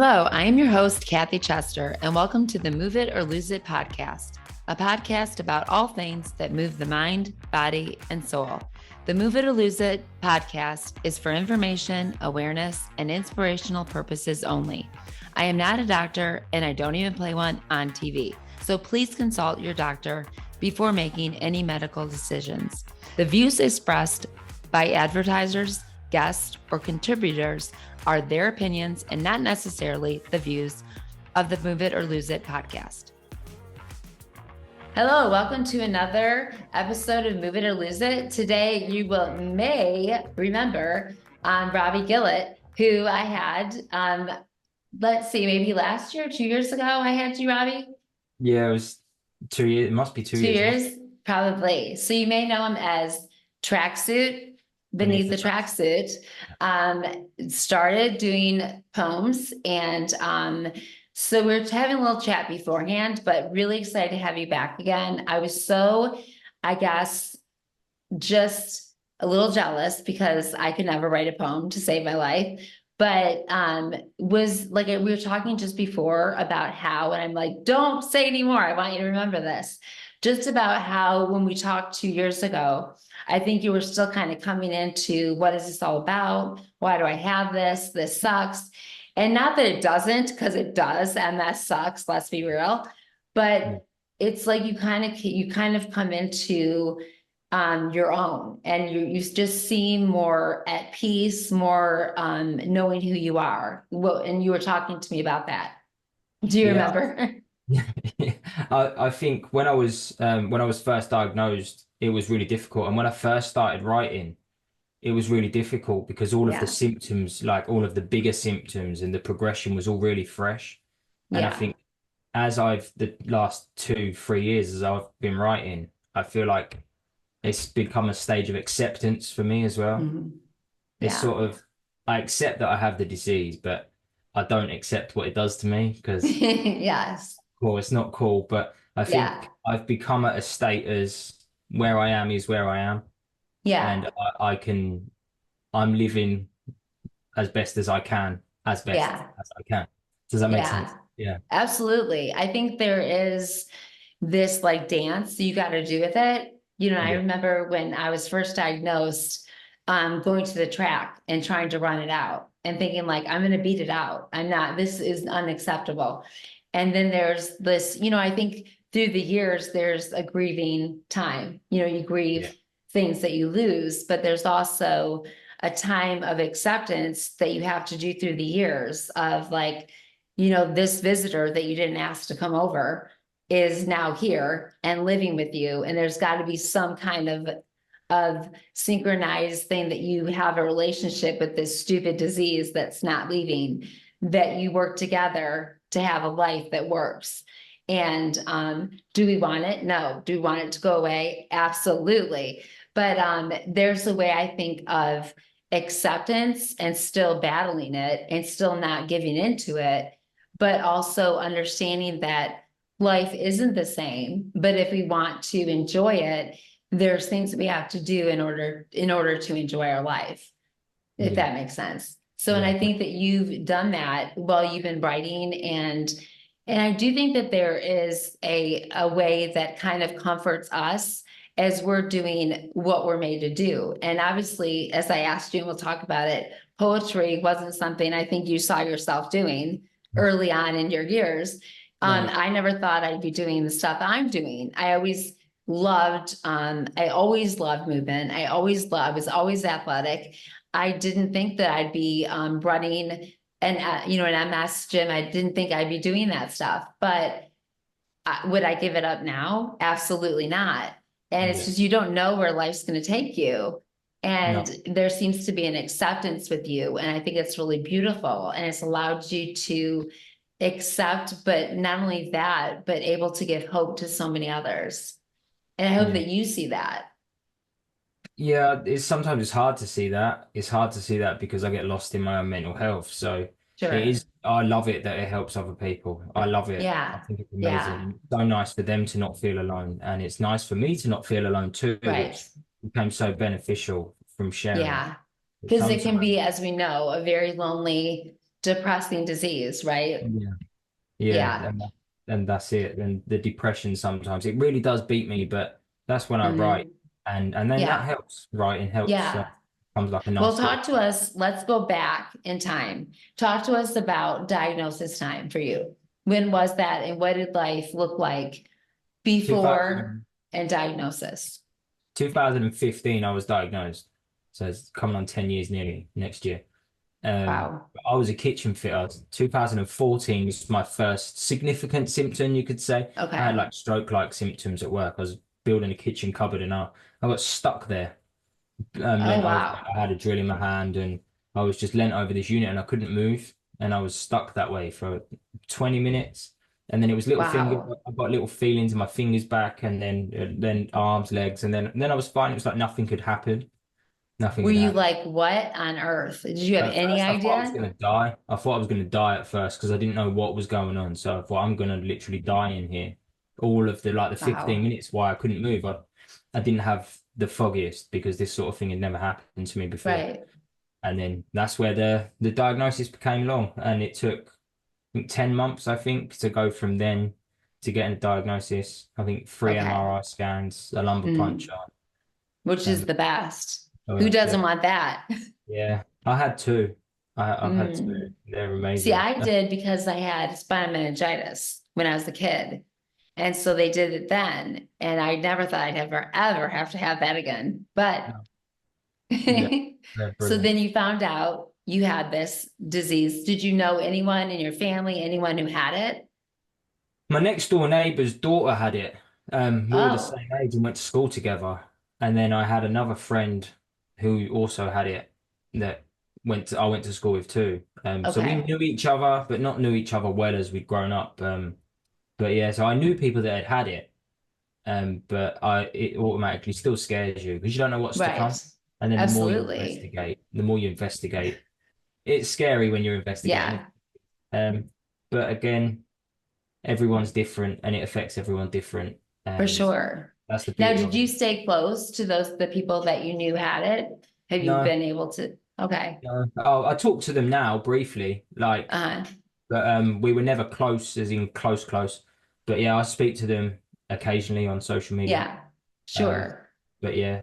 Hello, I am your host, Kathy Chester, and welcome to the Move It or Lose It podcast, a podcast about all things that move the mind, body, and soul. The Move It or Lose It podcast is for information, awareness, and inspirational purposes only. I am not a doctor, and I don't even play one on TV, so please consult your doctor before making any medical decisions. The views expressed by advertisers, guests, or contributors are their opinions and not necessarily the views of the Move It or Lose It podcast. Hello, welcome to another episode of Move It or Lose It. Today, you may remember Robbie Gillett, who I had, let's see, maybe last year, 2 years ago, I had you, Robbie. Yeah, it was 2 years. It must be 2 years. 2 years, probably. So you may know him as Tracksuit. Beneath the tracksuit, started doing poems. And so we were having a little chat beforehand, but really excited to have you back again. I was so, I guess, just a little jealous because I could never write a poem to save my life. But was like, we were talking just before about how, and I'm like, don't say anymore. I want you to remember this. Just about how when we talked 2 years ago, I think you were still kind of coming into what is this all about? Why do I have this? This sucks. And not that it doesn't, because it does, and that sucks, let's be real. But it's like you kind of come into your own, and you just seem more at peace, more knowing who you are. Well, and you were talking to me about that. Do you remember? I think when I was first diagnosed, it was really difficult. And when I first started writing, it was really difficult because all of the symptoms, like all of the bigger symptoms and the progression was all really fresh. And I think as the last 2, 3 years as I've been writing, I feel like it's become a stage of acceptance for me as well. It's sort of, I accept that I have the disease, but I don't accept what it does to me because Yes. cool, it's not cool. But I think I've become at a state as where I am is where I am. And I'm living as best as I can, as best as I can. Does that make sense? Yeah. Absolutely. I think there is this like dance you got to do with it. I remember when I was first diagnosed, going to the track and trying to run it out and thinking like, I'm going to beat it out. This is unacceptable. And then there's this, I think through the years, there's a grieving time. You grieve things that you lose, but there's also a time of acceptance that you have to do through the years of like, this visitor that you didn't ask to come over is now here and living with you. And there's got to be some kind of synchronized thing that you have a relationship with this stupid disease that's not leaving, that you work together to have a life that works. And do we want it? No. Do we want it to go away? Absolutely. But there's a way I think of acceptance and still battling it and still not giving into it, but also understanding that life isn't the same. But if we want to enjoy it, there's things that we have to do in order to enjoy our life, if that makes sense. So, and I think that you've done that while you've been writing, and I do think that there is a way that kind of comforts us as we're doing what we're made to do. And obviously, as I asked you, and we'll talk about it, poetry wasn't something I think you saw yourself doing early on in your years. I never thought I'd be doing the stuff I'm doing. I always loved movement. I was always athletic. I didn't think that I'd be running an MS gym. I didn't think I'd be doing that stuff, but would I give it up now? Absolutely not. And it's just, you don't know where life's going to take you. And there seems to be an acceptance with you. And I think it's really beautiful. And it's allowed you to accept, but not only that, but able to give hope to so many others. And I hope that you see that. Yeah, sometimes it's hard to see that. It's hard to see that because I get lost in my own mental health. So it is, I love it that it helps other people. I love it. I think it's amazing. It's so nice for them to not feel alone. And it's nice for me to not feel alone too, which became so beneficial from sharing. Because it can be, as we know, a very lonely depressing disease, right? Yeah. Yeah, Yeah. and that's it. And the depression sometimes it really does beat me, but that's when I write, Hmm. and then that Yeah. helps. Writing helps. Yeah. Comes like a Well, nice little. talk to us. Let's go back in time. Talk to us about diagnosis time for you. When was that, and what did life look like before 2000, and diagnosis? 2015, I was diagnosed. So it's coming on 10 years nearly next year. Wow. I was a kitchen fitter. 2014 was my first significant symptom, you could say. I had Okay. like stroke-like symptoms at work. I was building a kitchen cupboard and I got stuck there, Oh, leant over it. wow. I had a drill in my hand and I was just leant over this unit and I couldn't move. And I was stuck that way for 20 minutes. And then it was little fingers. Wow. I got little feelings in my fingers back and then arms, legs, and then I was fine. It was like nothing could happen. Nothing Were could you happen. like, what on earth? Did you have At any first, I thought I was idea? going to die. I thought I was going to die at first because I didn't know what was going on. So I thought I'm going to literally die in here. All of the 15 Wow. minutes why I couldn't move. I didn't have the foggiest because this sort of thing had never happened to me before. Right. And then that's where the diagnosis became long, and it took I think 10 months, I think, to go from then to getting a diagnosis. I think three Okay. MRI scans, a lumbar Mhm. puncture. Which is Um, the best. Who oh, doesn't want that? yeah, I had two. I've had two. Mm. They're See, amazing. I did because I had spinal meningitis when I was a kid. And so they did it then. And I never thought I'd ever have to have that again. But No, yeah, they're so brilliant. then you found out you had this disease. Did you know anyone in your family, anyone who had it? My next door neighbor's daughter had it. We were the Oh, same age and went to school together. And then I had another friend who also had it that I went to school with too. So we okay. knew each other, but not knew each other well as we'd grown up. But yeah, so I knew people that had it. But it automatically still scares you because you don't know what's to Right. come. And then Absolutely. the more you investigate, it's scary when you're investigating. Yeah, Um, but again, everyone's different and it affects everyone different. for And sure. that's the Now, beauty did of you it. stay close to the people that you knew had it? Have you No, been able to? Okay. no. Oh, I talk to them now briefly, like, Uh, but we were never close, as in close, close. But yeah, I speak to them occasionally on social media. yeah, Um, sure. but yeah,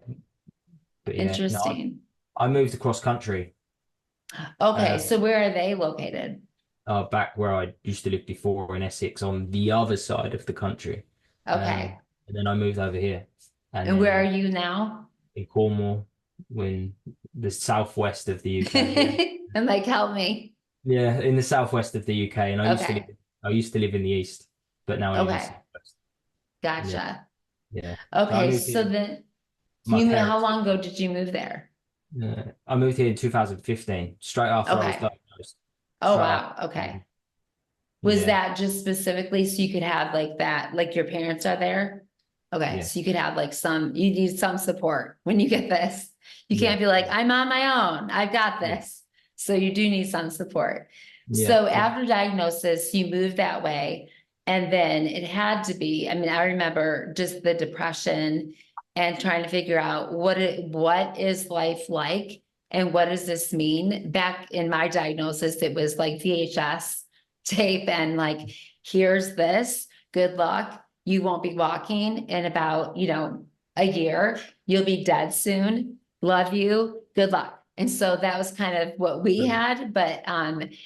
but yeah, no, Interesting. I moved across country, Okay, um, so where are they located? back where I used to live before in Essex, on the other side of the country. Okay. And then I moved over here, and And where are then you now? in Cornwall, in the southwest of the UK. Yeah, And like, help me. yeah, in the southwest of the UK. And Okay. I used to live in the east, but now I live in the Okay. southwest. Yeah, Gotcha. yeah. So I Okay, moved so here. then My how parents. long ago did you move there? I moved here in 2015, straight after I was Okay. diagnosed. Oh, Straight after. wow. Okay. Was Yeah, that just specifically so you could have like that, like your parents are there? Okay, yeah, so you could have like you need some support when you get this. You yeah, can't be like, I'm on my own, I've got yeah, this. So you do need some support. yeah. So after diagnosis, you moved that way. And then it had to be, I mean, I remember just the depression and trying to figure out what is life like and what does this mean? Back in my diagnosis, it was like VHS tape and like, here's this, good luck. You won't be walking in about, a year. You'll be dead soon. Love you. Good luck. And so that was kind of what we Brilliant. had. But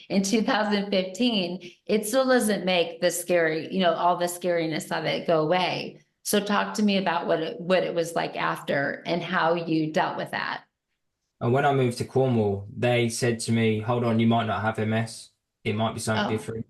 in 2015, it still doesn't make the scary, all the scariness of it go away. So talk to me about what it was like after and how you dealt with that. And when I moved to Cornwall, they said to me, "Hold on, you might not have MS. It might be something Oh, different."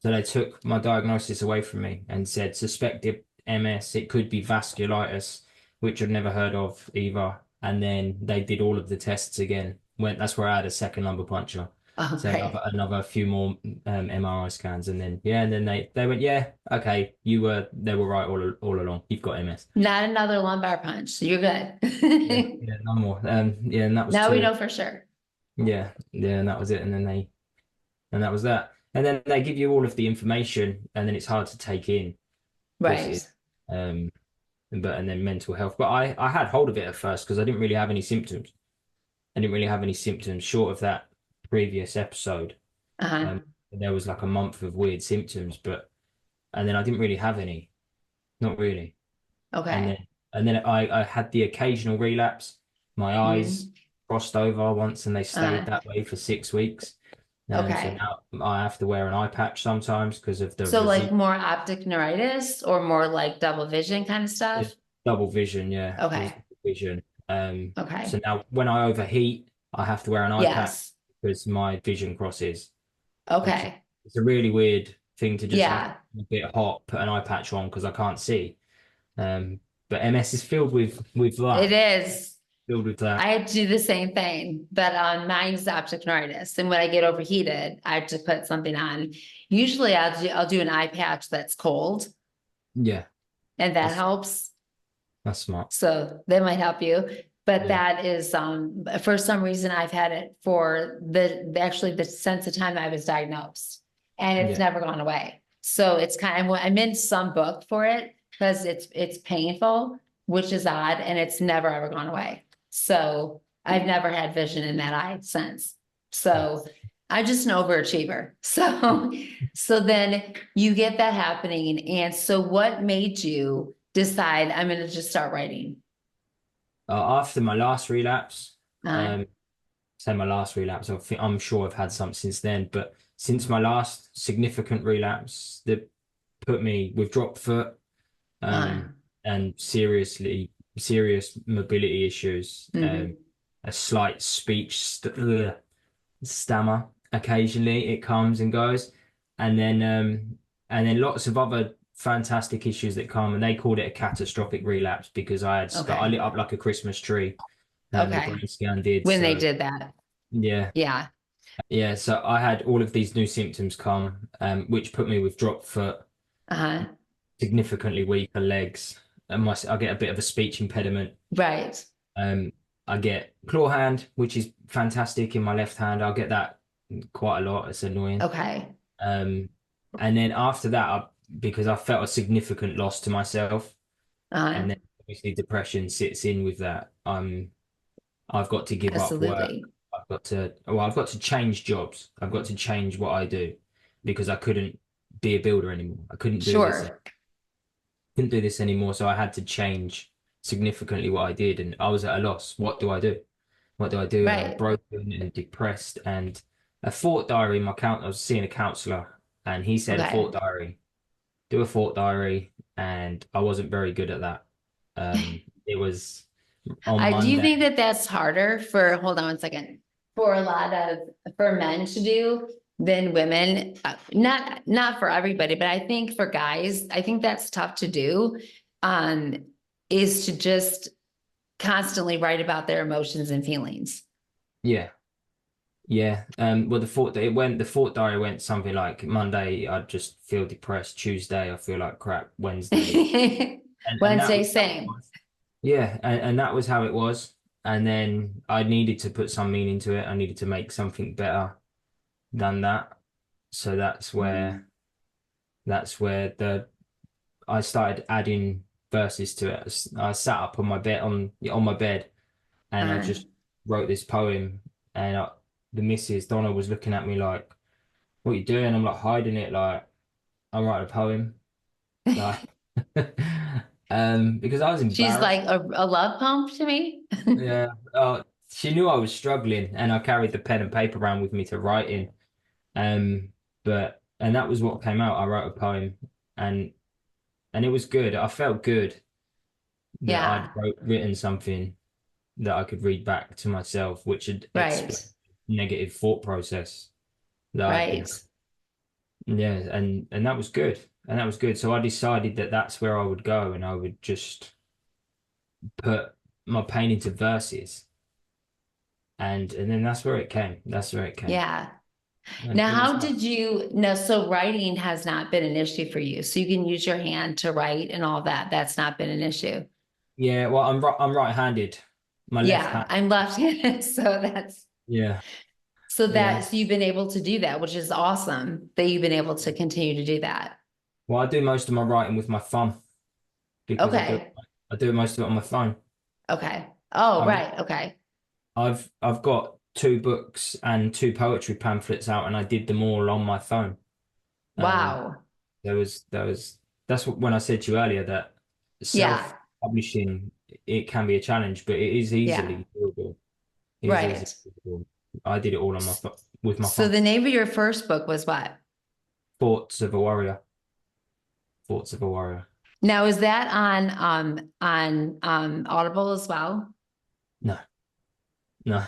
So they took my diagnosis away from me and said, "Suspected MS. It could be vasculitis," which I'd never heard of either. And then they did all of the tests again. That's where I had a second lumbar puncture. oh, So great. another few more MRI scans, and then yeah, and then they went, "Yeah, okay, they were right all along. You've got MS." Not another lumbar punch. So you're Yeah, good. yeah, no more. Yeah, and that was Now we two. know for sure. Yeah, yeah, and that was it. And that was that. And then they give you all of the information, and then it's hard to take in. Of course, it is. Right. Um, and then mental health. But I had hold of it at first because I didn't really have any symptoms. I didn't really have any symptoms short of that previous episode. Uh-huh. There was like a month of weird symptoms, but and then I didn't really have any, not really. And then Okay. I had the occasional relapse. My eyes Mhm. crossed over once, and they stayed Uh, that way for 6 weeks. So okay. now I have to wear an eye patch sometimes because of the So like resi more optic neuritis or more like double vision kind of it's stuff? double vision. Yeah, it was Okay. double vision. So Okay. now when I overheat, I have to wear an eye patch Yes. because my vision crosses, which is Okay. it's a really weird thing to just like Yeah, a bit hot, put an eye patch on because I can't see. Um, but MS is filled with it that, is. filled with that. I do the same thing, but mine's optic neuritis. And when I get overheated, I have to put something on. Usually I'll do an eye patch that's cold Yeah, and that that's helps. that's smart. So that might help you. But Yeah, that is for some reason I've had it for actually the since the time I was diagnosed. And it's yeah, never gone away. So it's kind of I'm in some book for it because it's painful, which is odd, and it's never ever gone away. So I've never had vision in that eye since. So nice. I'm just an overachiever. So then you get that happening. And so what made you decide I'm going to just start writing? After my last relapse, Uh, um, say my last relapse, I'm sure I've had some since then, but since my last significant relapse that put me with dropped foot, uh, um, and serious mobility issues, mhm. a slight stammer occasionally it comes and goes, and then lots of other fantastic issues that come, and they called it a catastrophic relapse because I Okay. lit up like a Christmas tree, the Okay. brain scan did. When they So did that. yeah, Yeah. yeah, so I had all of these new symptoms come, which put me with drop foot, Uh-huh. significantly weaker legs, and I get a bit of a speech impediment. Right. um I get claw hand, which is fantastic in my left hand. I'll get that quite a lot. It's annoying. Okay. Um, and then after that, because I felt a significant loss to myself, Uh, and then obviously depression sits in with that. I've got to give up work. absolutely. I've got to change jobs. I've got to change what I do because I couldn't be a builder anymore. I couldn't do this. Sure. Couldn't do this anymore. So I had to change significantly what I did, and I was at a loss. What do I do? What do I do? And I'm Right. broken and depressed. And a thought diary, I was seeing a counselor, and he said a Okay. thought diary, do a thought diary, and I wasn't very good at that. It was on I do you Monday. think that that's harder for, hold on one second, for a lot of, for men to do than women? Not for everybody, but I think for guys, I think that's tough to do. Um, is to just constantly write about their emotions and feelings. Yeah, yeah. Well, the thought diary went something like Monday, I just feel depressed. Tuesday, I feel like crap. Wednesday, and that Wednesday, was how it same. was. Yeah, and that was how it was. And then I needed to put some meaning to it. I needed to make something better than that. So that's where the I started adding verses to it. I sat up on my bed, and I Uh, just wrote this poem. And the missus Donna was looking at me like, "What are you doing?" I'm like hiding it, like I'm writing a poem, like because I was she's like embarrassed. a love pump to me. Yeah. She knew I was struggling, and I carried the pen and paper around with me to write in. And that was what came out. I wrote a poem, and it was good. I felt good that Yeah, written something that I could read back to myself, which had right, explained negative thought process that I'd been. right. Yeah, and that was good. And that was good. So I decided that that's where I would go, and I would just put my pain into verses, and then that's where it came. That's where it came. Yeah. And Now, it was how nice. did you no, so writing has not been an issue for you. So you can use your hand to write and all that. That's not been an issue. Yeah, well, I'm right-handed. My left Yeah, hand. I'm left-handed, so that's Yeah, so yeah. that so you've been able to do that, which is awesome that you've been able to continue to do that. Well, I do most of my writing with my thumb because Okay. I do most of it on my phone. Okay. Oh, I've right. Okay. I've got 2 books and 2 poetry pamphlets out, and I did them all on my phone. Um, Wow. that's what when I said to you earlier that Yeah. self-publishing, it can be a challenge, but it is Yeah. easily doable. It is easily Right. doable. I did it all on with my So phone. the name of your first book was what? Thoughts of a Warrior. Thoughts of a Warrior. Now, is that on Audible as well? No, no.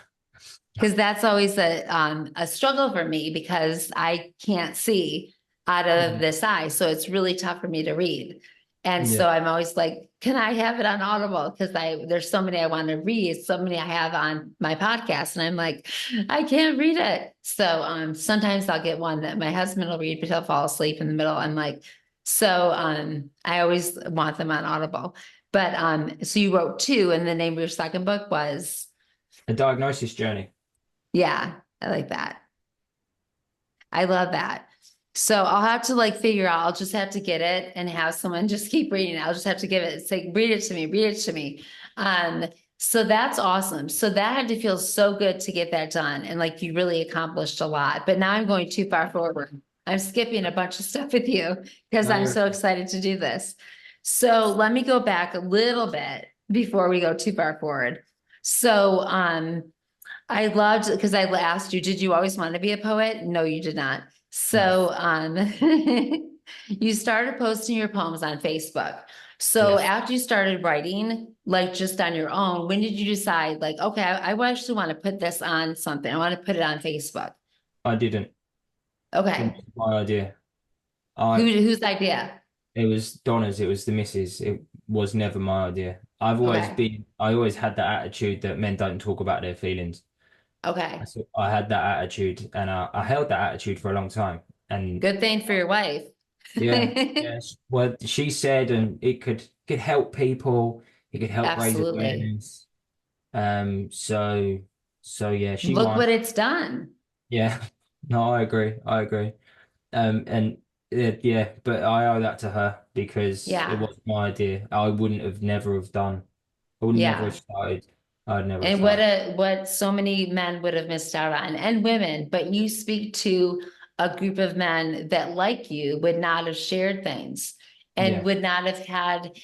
Because that's always a struggle for me because I can't see out of Mm. this eye. So it's really tough for me to read. And Yeah, so I'm always like, can I have it on Audible? Because there's so many I want to read, so many I have on my podcast. And I'm like, I can't read it. So sometimes I'll get one that my husband will read, but he'll fall asleep in the middle. I'm like, so I always want them on Audible. But so you wrote 2, and the name of your second book was, A Diagnosis Journey. yeah, I like that. I love that. So I'll have to like figure out, I'll just have to get it and have someone just keep reading it. I'll just have to give it, say, read it to me, read it to me. Um, so that's awesome. So that had to feel so good to get that done. And like you really accomplished a lot, but now I'm going too far forward. I'm skipping a bunch of stuff with you because No, I'm so excited to do this. So let me go back a little bit before we go too far forward. So, I loved, because I asked you, did you always want to be a poet? No, you did not. no. So, you started posting your poems on Facebook. So Yes, after you started writing, like just on your own, when did you decide like, okay, I actually want to put this on something. I want to put it on Facebook. I didn't. It Okay. was my idea. Whose idea? It was Donna's, it was the missus. It was never my idea. Okay. I always had that attitude that men don't talk about their feelings. Okay. I had that attitude and I held that attitude for a long time. And Good thing for your wife. yeah, yes. Well, she said, and could help people. It could help raise Absolutely. awareness. So yeah, she Look won. what it's done. Yeah, no, I agree. I agree. And yeah, but I owe that to her because it Yeah. was my idea. I wouldn't have never have done. I would never have Yeah. started. I'd never have And started. what so many men would have missed out on, and women, but you speak to a group of men that, like you, would not have shared things and Yeah, would not have had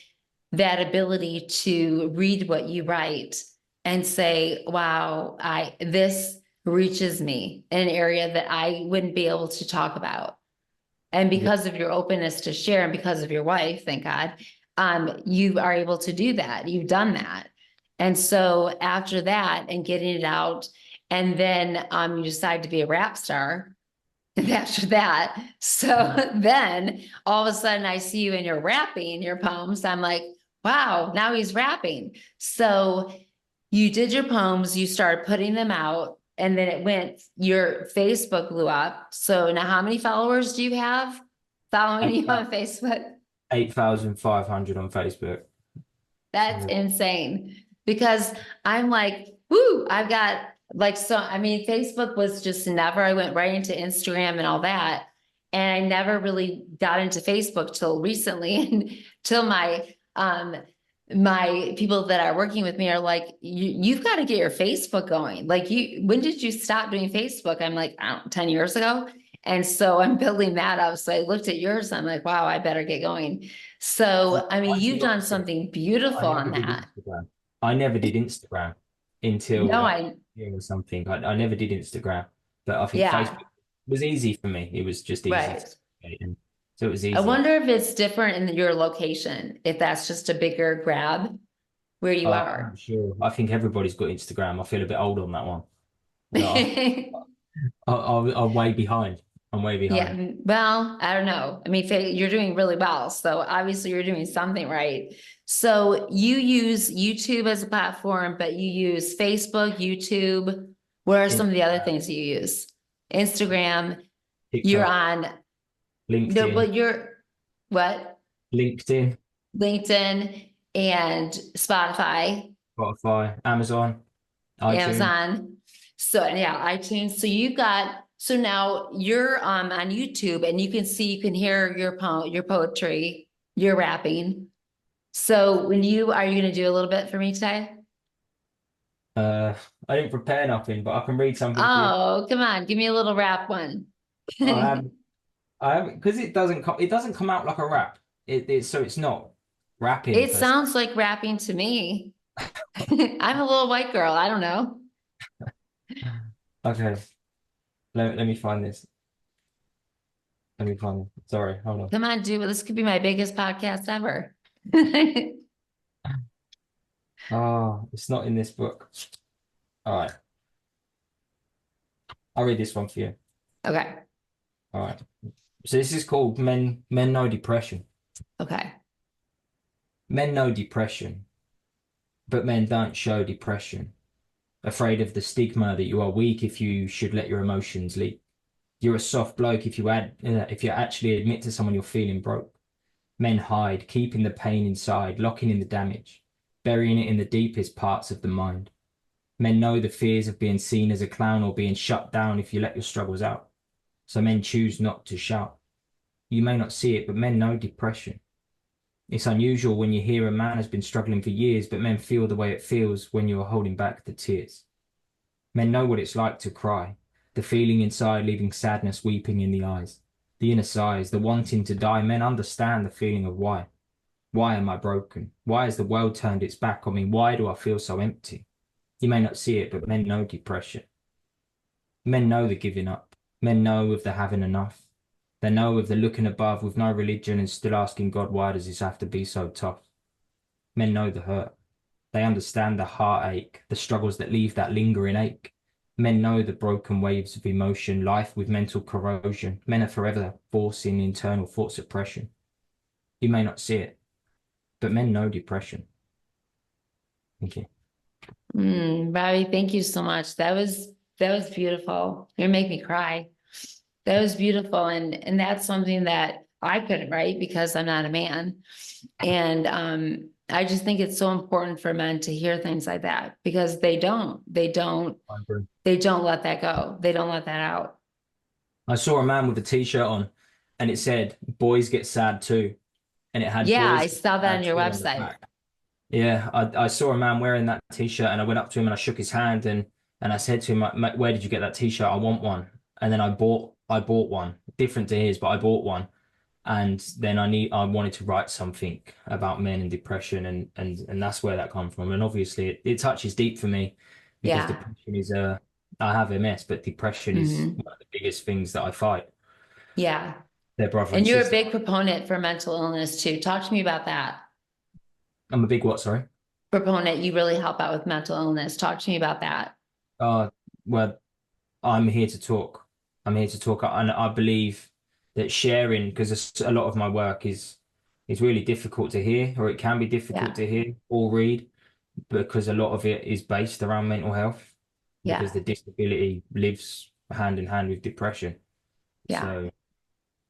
that ability to read what you write and say, wow, this reaches me in an area that I wouldn't be able to talk about. And yeah, because of your openness to share and because of your wife, thank God, you are able to do that. You've done that. And so after that and getting it out, and then you decide to be a rap star. And after that, so then all of a sudden I see you and you're rapping your poems. I'm like, wow, now he's rapping. So you did your poems, you started putting them out, and then your Facebook blew up. So now how many followers do you have following eight you on Facebook? 8,500 on Facebook. That's insane because I'm like, whoo, I've got like, so, I mean, Facebook was just never, I went right into Instagram and all that. And I never really got into Facebook till recently and till my people that are working with me are like, you've got to get your Facebook going. Like when did you stop doing Facebook? I'm like, I don't know, 10 years ago. And so I'm building that up. So I looked at yours. I'm like, wow, I better get going. So, I mean, Mine's you've the done opposite. something I beautiful never on did that. Instagram. I never did Instagram until No, like year or something. I never did Instagram, but I think yeah, Facebook was easy for me. It was just easy to right. and so it was I easy. wonder if it's different in your location, if that's just a bigger grab where you I'm are. not sure. I think everybody's got Instagram. I feel a bit old on that one. No, I'm way behind. I'm way Yeah, behind. well, I don't know. I mean, you're doing really well. So obviously you're doing something right. So you use YouTube as a platform, but you use Facebook, YouTube. What are some of the other Instagram, things you use? Instagram, you're TikTok, on, no, LinkedIn, but you're what? LinkedIn, LinkedIn and Spotify, Spotify, Amazon, iTunes. Amazon. So yeah, iTunes. So now you're on YouTube and you can hear your poetry, your rapping. So are you going to do a little bit for me today? I didn't prepare nothing, but I can read something for you. Oh, come on, give me a little rap one. I have I haven't because it doesn't come out like a rap. So it's not rapping It per se. sounds like rapping to me. I'm a little white girl. I don't know. Okay, let me find this. Let me find it. Sorry, hold on. Come on, dude. This could be my biggest podcast ever. Oh, it's not in this book. All right, I'll read this one for you. Okay. All right. So this is called Men Know Depression. Okay. Men know depression, but men don't show depression. Afraid of the stigma that you are weak if you should let your emotions leak. You're a soft bloke if you actually admit to someone you're feeling broke. Men hide, keeping the pain inside, locking in the damage, burying it in the deepest parts of the mind. Men know the fears of being seen as a clown or being shut down if you let your struggles out. So men choose not to shout. You may not see it, but men know depression. It's unusual when you hear a man has been struggling for years, but men feel the way it feels when you are holding back the tears. Men know what it's like to cry, the feeling inside leaving sadness weeping in the eyes, the inner sighs, the wanting to die. Men understand the feeling of why. Why am I broken? Why has the world turned its back on me? Why do I feel so empty? You may not see it, but men know depression. Men know the giving up. Men know of the having enough. They know of the looking above with no religion and still asking God, why does this have to be so tough? Men know the hurt. They understand the heartache, the struggles that leave that lingering ache. Men know the broken waves of emotion, life with mental corrosion. Men are forever forcing internal thought suppression. You may not see it, but men know depression. Thank you. Robbie, thank you so much. That was beautiful. You're making me cry. That was beautiful. And that's something that I couldn't write because I'm not a man. And I just think it's so important for men to hear things like that because I agree. they don't let that go. They don't let that out. I saw a man with a t-shirt on and it said, boys get sad too. And it had Yeah, boys I get saw that on sad your too on the website. back. Yeah, I saw a man wearing that t-shirt and I went up to him and I shook his hand and I said to him, "Mate, where did you get that t-shirt? I want one." And then I bought one, different to his, but I bought one. And then I wanted to write something about men and depression and that's where that comes from. And obviously it touches deep for me because Yeah. depression is I have MS, but depression is Hmm. one of the biggest things that I fight. Yeah. They're brother and And you're a sister. big proponent for mental illness too. Talk to me about that. I'm a big what, sorry? Proponent, you really help out with mental illness. Talk to me about that. Uh well, I'm here to talk. I'm here to talk, and I believe that sharing, because a lot of my work is really difficult to hear, or it can be difficult Yeah. to hear or read, because a lot of it is based around mental health, because Yeah. the disability lives hand in hand with depression. Yeah. So,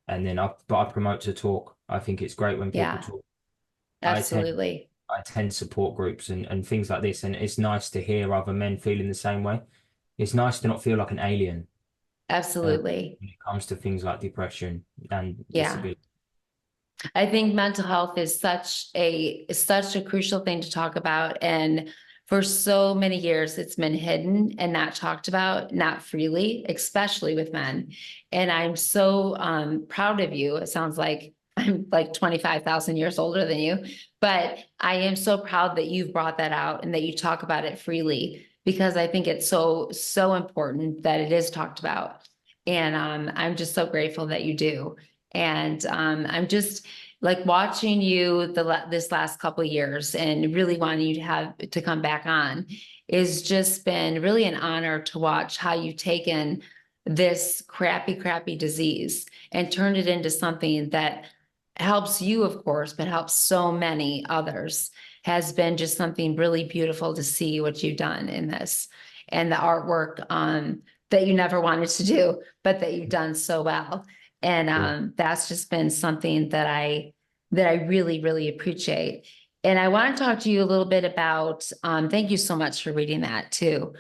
and then but I promote to talk. I think it's great when people Yeah. talk. I attend Absolutely. I attend support groups and things like this, and it's nice to hear other men feeling the same way. It's nice to not feel like an alien Absolutely. when it comes to things like depression and Yeah. disability. I think mental health is such a crucial thing to talk about. And for so many years, it's been hidden and not talked about, not freely, especially with men. And I'm so proud of you. It sounds like I'm like 25,000 years older than you, but I am so proud that you've brought that out and that you talk about it freely because I think it's so important that it is talked about. And I'm just so grateful that you do. And I'm just like watching you this last couple of years and really wanting you to have to come back on is just been really an honor to watch how you've taken this crappy disease and turned it into something that helps you, of course, but helps so many others. Has been just something really beautiful to see what you've done in this and the artwork that you never wanted to do, but that you've done so well. And Cool. that's just been something that I really appreciate. And I want to talk to you a little bit about, thank you so much for reading that too.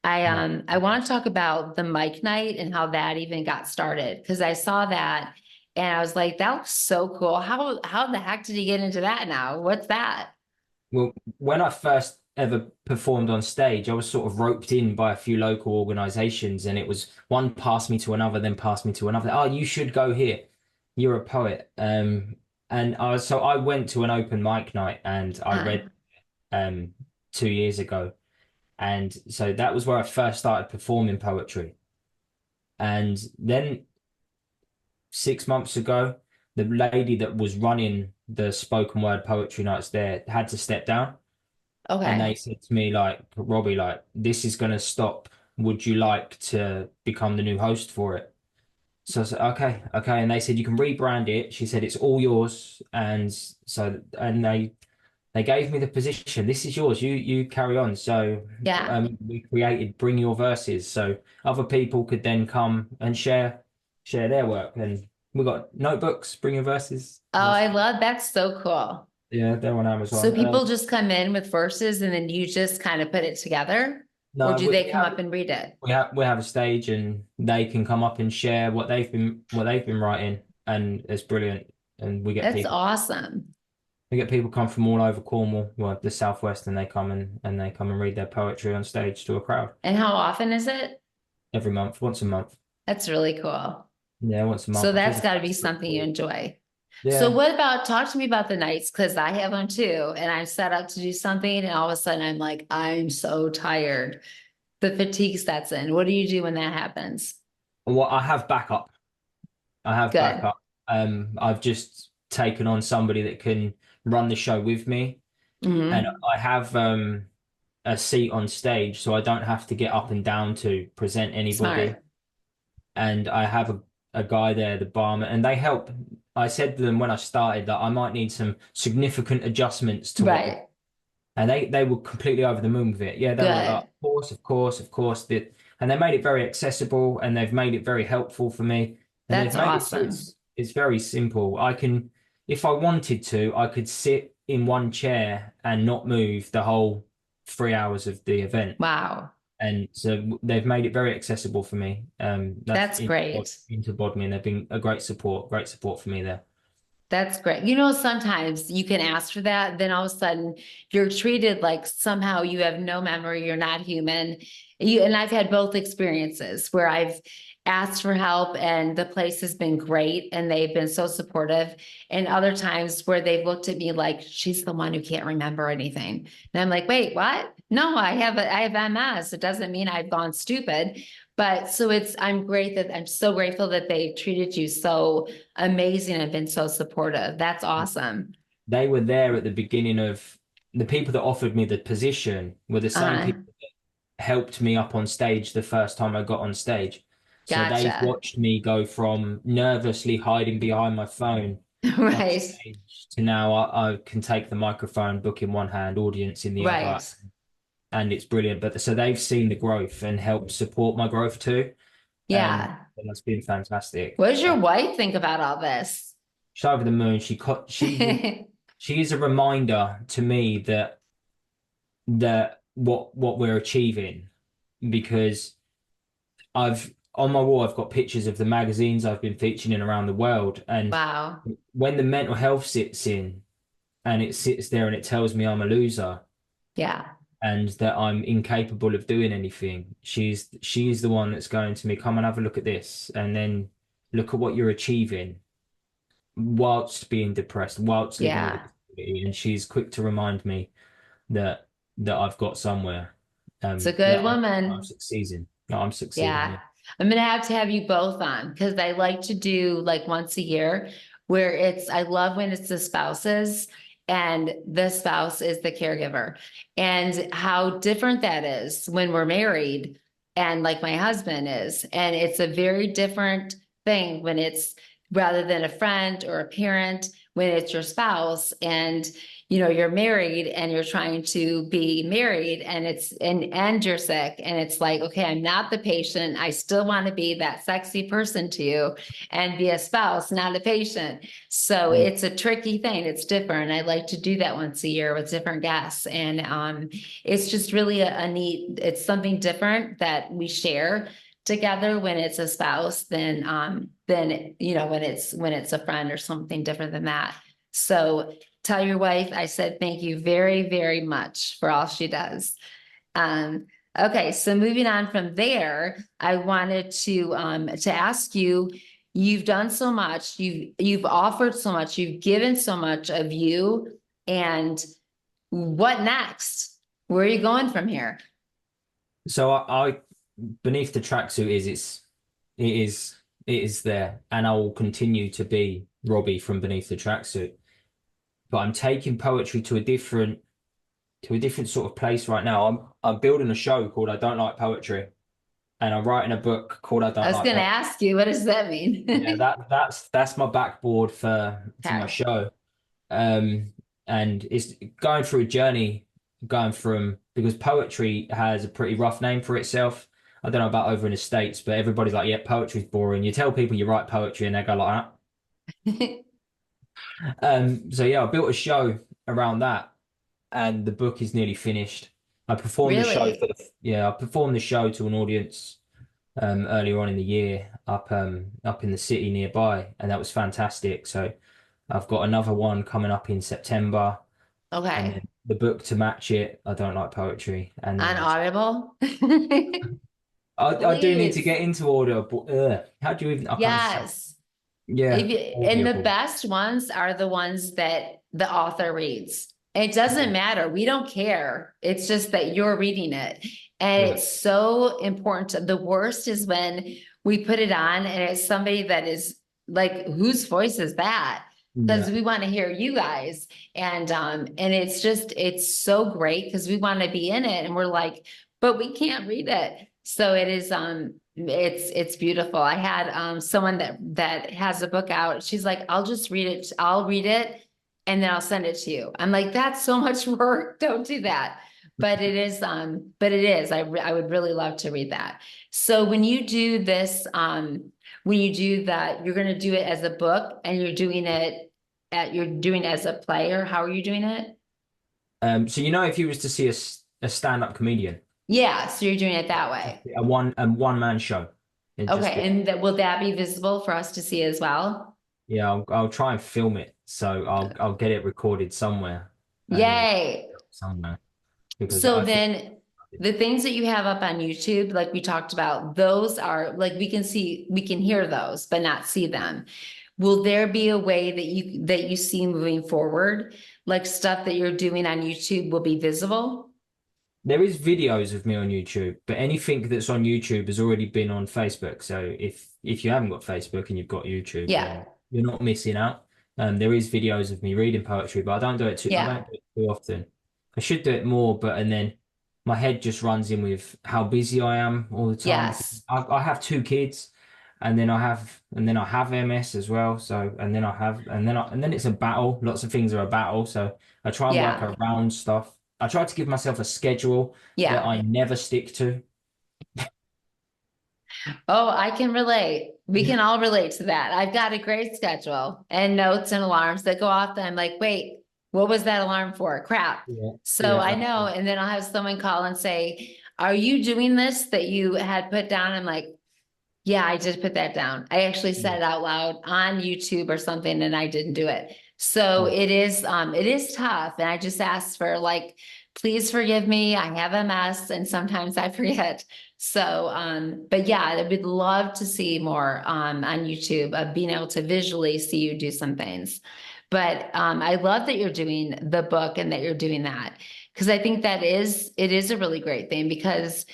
No. I want to talk about the mic night and how that even got started because I saw that and I was like, that looks so cool. How the heck did you get into that now? What's that? Well, when I first ever performed on stage. I was sort of roped in by a few local organizations, and it was one passed me to another, then passed me to another. Oh, you should go here. You're a poet. And so I went to an open mic night and I Uh, read 2 years ago. And so that was where I first started performing poetry. And then 6 months ago, the lady that was running the spoken word poetry nights there had to step down. And they okay. said to me, like, Robbie, like, this is going to stop. Would you like to become the new host for it? So I said, okay, okay. And they said, you can rebrand it. She said, it's all yours. And so, and they gave me the position. This is yours. You carry on. So Yeah. we created Bring Your Verses. So other people could then come and share their work. And we got notebooks, Bring Your Verses. Oh, I love that's so cool. Yeah, they're on So Amazon. people just come in with verses and then you just kind of put it together? Or No, do we, they we come have up and read it? we have a stage and they can come up and share what they've been writing, and it's brilliant. And That's awesome. we get people come from all over Cornwall, well, the southwest, and they come and read their poetry on stage to a crowd And how often is it? every month, once a month. That's really cool. Yeah, once a So month. I think that's it's got to about be three, something you 4 weeks. enjoy. So Yeah. what about, talk to me about the nights, because I have one too, and I'm set up to do something and all of a sudden I'm like, I'm so tired. The fatigue sets in. What do you do when that happens? Well, I have backup. I have Good. backup. I've just taken on somebody that can run the show with me, and Hmm. I have a seat on stage, so I don't have to get up and down to present anybody. Smart. And I have a guy there, the barman, and they help. I said to them when I started that I might need some significant adjustments to what we, Right. and they were completely over the moon with it. Yeah, they were like, Good. of course, of course, of course. And they made it very accessible, and they've made it very helpful for me, and they've That's made it so awesome. it's very simple. I can, if I wanted to, I could sit in one chair and not move the whole 3 hours of the event. Wow. And so they've made it very accessible for me. That's That's great. into Bodmin. They've been a great support for me there. That's great. Sometimes you can ask for that, then all of a sudden you're treated like somehow you have no memory, you're not human. And I've had both experiences where I've asked for help and the place has been great and they've been so supportive. And other times where they've looked at me like she's the one who can't remember anything. And I'm like, wait, what? No, I have MS. It doesn't mean I've gone stupid. But so I'm so grateful that they treated you so amazing and been so supportive. That's awesome. They were there at the beginning of the people that offered me the position were the same Uh-huh. people that helped me up on stage the first time I got on stage. So they've Gotcha. watched me go from nervously hiding behind my phone on Right. stage to now I can take the microphone, book in one hand, audience in the other, Right. and it's brilliant. But so they've seen the growth and helped support my growth too. Yeah. And that's been fantastic. What does your wife think about all this? She's over the moon. She is a reminder to me that what we're achieving, because I've on my wall I've got pictures of the magazines I've been featuring in around the world, and Wow. when the mental health sits in and it sits there and it tells me I'm a loser Yeah. and that I'm incapable of doing anything, she's the one that's going to me, come and have a look at this, and then look at what you're achieving whilst being depressed, whilst living with a Yeah. disability. And she's quick to remind me that I've got somewhere, It's a that good I'm woman. succeeding. No, I'm succeeding. Yeah. Yeah. I'm gonna have to have you both on because I like to do like once a year where I love when it's the spouses and the spouse is the caregiver and how different that is when we're married and like my husband is. And it's a very different thing when it's rather than a friend or a parent, when it's your spouse and you're married and you're trying to be married and you're sick and it's like, okay, I'm not the patient. I still want to be that sexy person to you and be a spouse, not a patient. So Mm. it's a tricky thing. It's different. I like to do that once a year with different guests. And it's just really a neat, it's something different that we share together when it's a spouse than when it's a friend or something different than that. So tell your wife I said thank you very, very much for all she does. Okay, so moving on from there, I wanted to ask you, you've done so much, you've offered so much, you've given so much of you, and what next? Where are you going from here? So I beneath the tracksuit it is it is there, and I will continue to be Robbie from beneath the tracksuit. But I'm taking poetry to a different sort of place right now. I'm building a show called I Don't Like Poetry, and I'm writing a book called I I Don't was Like going to Poetry. ask you, what does that mean? Yeah, that's my backboard for my Okay. show. Um, and it's going through a journey, going from because poetry has a pretty rough name for itself. I don't know about over in the States, but everybody's like, yeah, poetry's boring. You tell people you write poetry and they go like that. So yeah, I built a show around that, and the book is nearly finished. I performed the show Really? I performed the show to an audience earlier on in the year up in the city nearby, and that was fantastic. So I've got another one coming up in September, and Okay. then the book to match it. I don't like poetry, and On then Audible? I do need to Please. get into order, but how do you even? I can't say. Yes. Yeah, If you, and the Audible. best ones are the ones that the author reads. It doesn't Yeah, matter. We don't care. It's just that you're reading it. And yeah, it's so important. The worst is when we put it on and it's somebody that is like, whose voice is that? Because yeah. we want to hear you guys. And it's just, it's so great because we want to be in it. And we're like, but we can't read it. So it is, it's beautiful. I had someone that has a book out. She's like, I'll just read it. I'll read it and then I'll send it to you. I'm like, that's so much work. Don't do that. But it is. I would really love to read that. So when you do this, when you do that, you're gonna do it as a book and you're doing it as a player. How are you doing it? So if you was to see a stand-up comedian, Yeah, so you're doing it that way. a one man show, it'd just Okay, be and will that be visible for us to see as well? yeah. I'll try and film it, so I'll get it recorded somewhere, and then Yay. somewhere because So I think then the things that you have up on YouTube, like we talked about, those are like we can hear those, but not see them. Will there be a way that you see moving forward, like stuff that you're doing on YouTube will be visible? there is videos of me on YouTube, but anything that's on YouTube has already been on Facebook. So if you haven't got Facebook and you've got YouTube, Yeah, then you're not missing out. There is videos of me reading poetry, but I yeah, don't do it too often. I should do it more, but and then my head just runs in with how busy I am all the time because yes, I have two kids, and then I have MS as well. So and then it's a battle. Lots of things are a battle. So I try and work yeah, around stuff. I try to give myself a schedule that yeah. I never stick to. Oh, I can relate. We can all relate to that. I've got a great schedule and notes and alarms that go off. That I'm like, wait, what was that alarm for? Crap. Yeah, So yeah, I that's know. it. And then I'll have someone call and say, are you doing this that you had put down? I'm like, yeah, I did put that down. I actually Yeah, said it out loud on YouTube or something and I didn't do it. So yeah, it is tough. And I just asked for like, please forgive me. I have a mess and sometimes I forget. So, but yeah, I would love to see more, on YouTube of being able to visually see you do some things. But, I love that you're doing the book and that you're doing that. Cause I think it is a really great thing because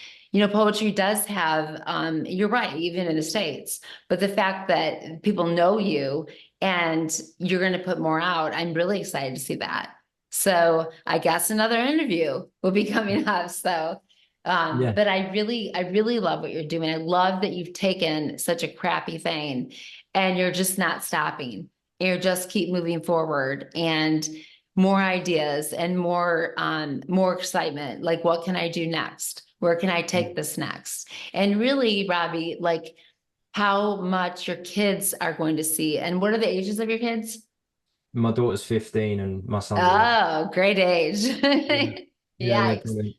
poetry does have, you're right, even in the States, but the fact that people know you and you're going to put more out, I'm really excited to see that. So I guess another interview will be coming up. So, yeah, but I really love what you're doing. I love that you've taken such a crappy thing and you're just not stopping. You're just keep moving forward and more ideas and more excitement. Like, what can I do next? Where can I take this next? And really, Robbie, like how much your kids are going to see. And what are the ages of your kids? my daughter's 15 and my son's 11. Oh, great age. Yeah, yeah, they're Yikes. brilliant.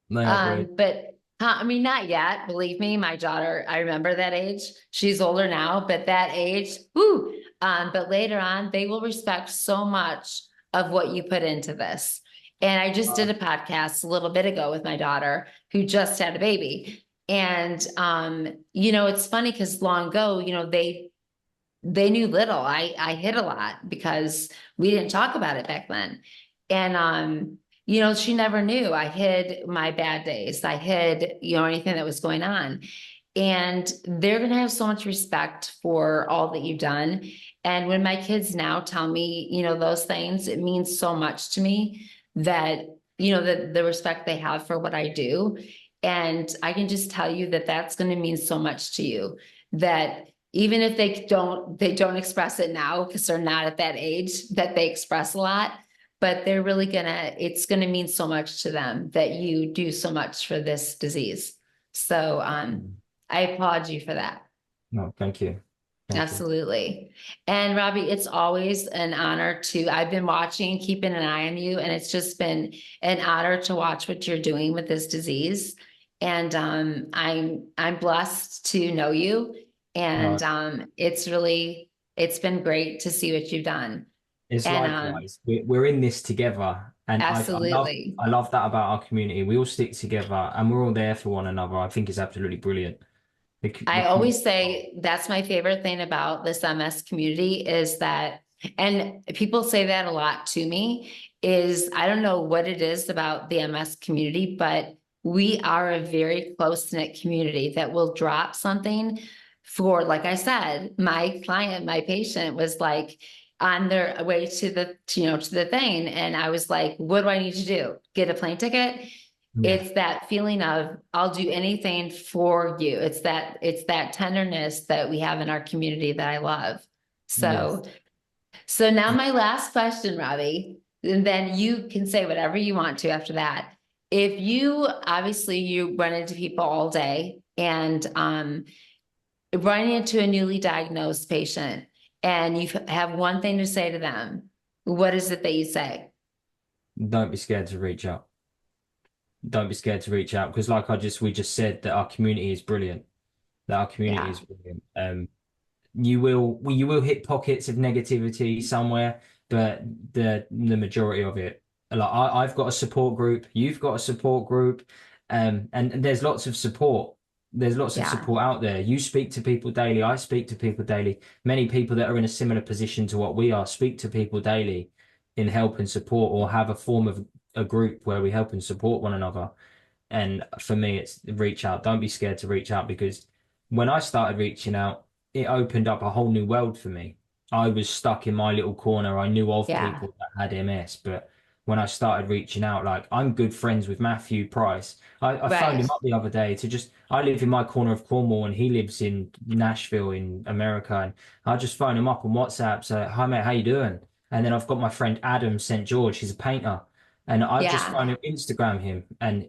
They are brilliant. But I mean, not yet. Believe me, my daughter, I remember that age. She's older now, but that age, whoo. But later on, they will respect so much of what you put into this. And I just did a podcast a little bit ago with my daughter who just had a baby. And, it's funny because long ago, they knew little. I hid a lot because we didn't talk about it back then. And, she never knew. I hid my bad days. I hid, anything that was going on. And they're going to have so much respect for all that you've done. And when my kids now tell me, those things, it means so much to me that, the respect they have for what I do. And I can just tell you that that's going to mean so much to you, that even if they don't express it now because they're not at that age that they express a lot, but they're really it's gonna mean so much to them that you do so much for this disease. So I applaud you for that. No, thank you. Thank Absolutely. And Robbie, it's always an honor I've been watching, keeping an eye on you, and it's just been an honor to watch what you're doing with this disease. And I'm blessed to know you. And it's been great to see what you've done. It's And likewise. We're in this together, and absolutely. I love that about our community. We all stick together, and we're all there for one another. I think it's absolutely brilliant. I always say that's my favorite thing about this MS community is that, and people say that a lot to me, is I don't know what it is about the MS community, but we are a very close-knit community that will drop something for, like I said, my client, my patient was like on their way to the thing. And I was like, what do I need to do? Get a plane ticket? Yeah. It's that feeling of I'll do anything for you. It's that tenderness that we have in our community that I love. So, Yes. so now my last question, Robbie, and then you can say whatever you want to after that. If obviously you run into people all day and running into a newly diagnosed patient and you have one thing to say to them, what is it that you say? Don't be scared to reach out. Don't be scared to reach out because, like we just said, that our community is brilliant. That our community is brilliant. You will hit pockets of negativity somewhere, but the majority of it, like I've got a support group, you've got a support group, and there's lots of support. There's lots of support out there. You speak to people daily. I speak to people daily. Many people that are in a similar position to what we are speak to people daily in help and support, or have a form of a group where we help and support one another. And for me, it's reach out. Don't be scared to reach out, because when I started reaching out, it opened up a whole new world for me. I was stuck in my little corner. I knew of people that had MS, but when I started reaching out, like I'm good friends with Matthew Price. I phoned him up the other day I live in my corner of Cornwall and he lives in Nashville in America. And I just phoned him up on WhatsApp. So, hi mate, how you doing? And then I've got my friend Adam St. George. He's a painter. And I just phoned him, Instagram him, and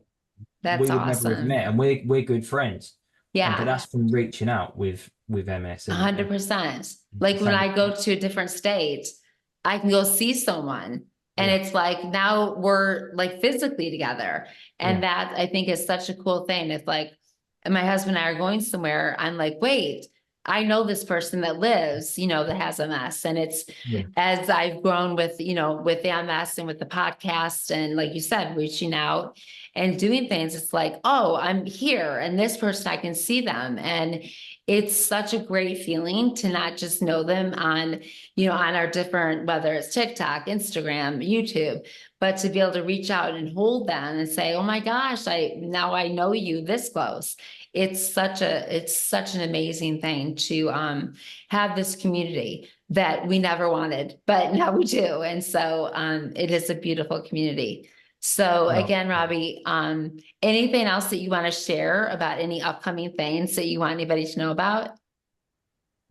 That's we would never have met. And we're good friends. Yeah. But that's from reaching out with MS. 100%. Like when I go to a different state, I can go see someone. And it's like, now we're like physically together. And that I think is such a cool thing. It's like, and my husband and I are going somewhere. I'm like, wait, I know this person that lives, that has MS. And it's as I've grown with, with the MS and with the podcast and like you said, reaching out and doing things, it's like, oh, I'm here and this person, I can see them. And it's such a great feeling to not just know them on, on our different, whether it's TikTok, Instagram, YouTube, but to be able to reach out and hold them and say, oh my gosh, now I know you this close. It's such an amazing thing to have this community that we never wanted, but now we do. And so it is a beautiful community. So again, Robbie, anything else that you want to share about any upcoming things that you want anybody to know about?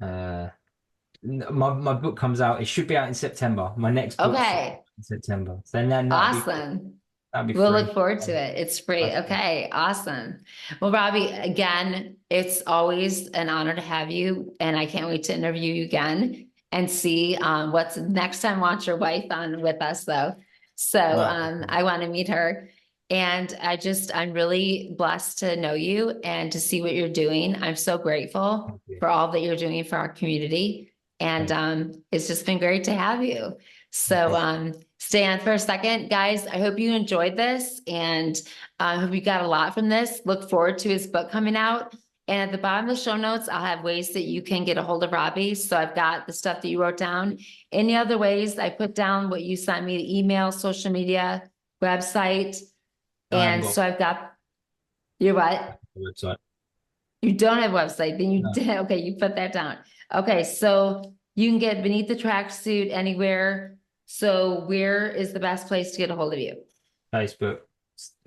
My book comes out. It should be out in September. My next book in September. So then awesome. We'll look forward to it. It's free. Okay, awesome. Well, Robbie, again, it's always an honor to have you, and I can't wait to interview you again and see what's next time. Want your wife on with us, though. So I want to meet her. And I'm really blessed to know you and to see what you're doing. I'm so grateful for all that you're doing for our community. And it's just been great to have you. So stay on for a second, guys. I hope you enjoyed this, and I hope you got a lot from this. Look forward to his book coming out. And at the bottom of the show notes, I'll have ways that you can get a hold of Robbie. So I've got the stuff that you wrote down. Any other ways, I put down what you sent me, the email, social media, website. And so I've got your what? Website. You don't have a website, then you No. did. Okay, you put that down. Okay, so you can get Beneath the Tracksuit anywhere. So where is the best place to get a hold of you? Facebook.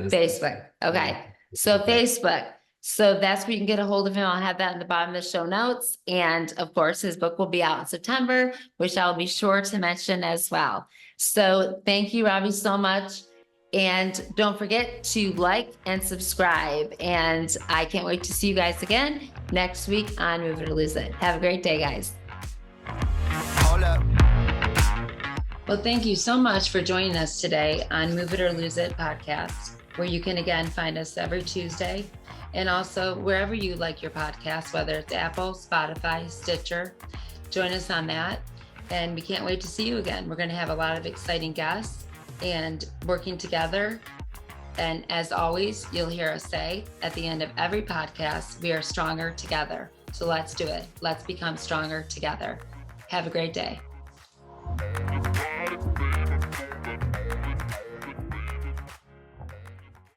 Facebook. Okay. So Facebook. So that's where you can get a hold of him. I'll have that in the bottom of the show notes. And of course, his book will be out in September, which I'll be sure to mention as well. So thank you, Robbie, so much. And don't forget to like and subscribe. And I can't wait to see you guys again next week on Move It or Lose It. Have a great day, guys. Hold up. Well, thank you so much for joining us today on Move It or Lose It podcast, where you can again find us every Tuesday, and also wherever you like your podcast, whether it's Apple, Spotify, Stitcher. Join us on that. And we can't wait to see you again. We're going to have a lot of exciting guests and working together. And as always, you'll hear us say at the end of every podcast, we are stronger together. So let's do it. Let's become stronger together. Have a great day.